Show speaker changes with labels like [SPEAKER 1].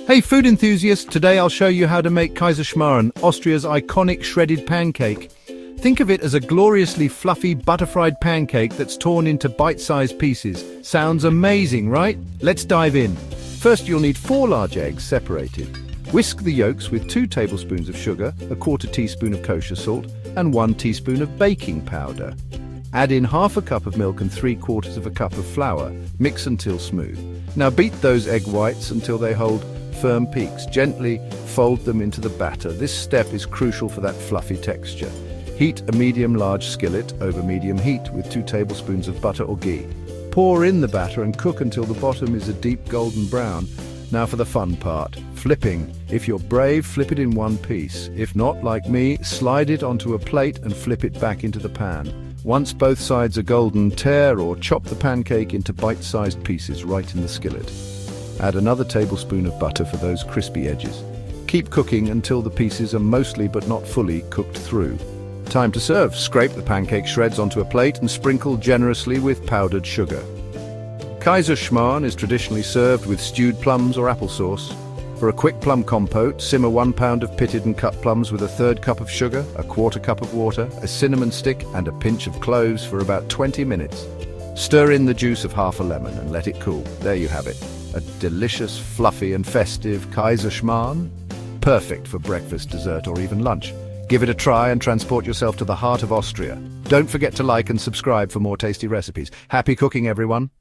[SPEAKER 1] Hey food enthusiasts, today I'll show you how to make Kaiserschmarrn, Austria's iconic shredded pancake. Think of it as a gloriously fluffy butter-fried pancake that's torn into bite-sized pieces. Sounds amazing, right? Let's dive in. First you'll need 4 large eggs separated. Whisk the yolks with 2 tablespoons of sugar, a 1/4 teaspoon of kosher salt, and 1 teaspoon of baking powder. Add in 1/2 cup of milk and 3/4 cup of flour. Mix until smooth. Now beat those egg whites until they hold firm peaks. Gently fold them into the batter. This step is crucial for that fluffy texture. Heat a medium-large skillet over medium heat with 2 tablespoons of butter or ghee. Pour in the batter and cook until the bottom is a deep golden brown. Now for the fun part, flipping. If you're brave, flip it in one piece. If not, like me, slide it onto a plate and flip it back into the pan. Once both sides are golden, tear or chop the pancake into bite-sized pieces right in the skillet. Add another tablespoon of butter for those crispy edges. Keep cooking until the pieces are mostly but not fully cooked through. Time to serve. Scrape the pancake shreds onto a plate and sprinkle generously with powdered sugar. Kaiserschmarrn is traditionally served with stewed plums or applesauce. For a quick plum compote, simmer 1 pound of pitted and cut plums with a 1/3 cup of sugar, a 1/4 cup of water, a cinnamon stick and a pinch of cloves for about 20 minutes. Stir in the juice of 1/2 lemon and let it cool. There you have it. A delicious, fluffy and festive Kaiserschmarrn. Perfect for breakfast, dessert or even lunch. Give it a try and transport yourself to the heart of Austria. Don't forget to like and subscribe for more tasty recipes. Happy cooking, everyone!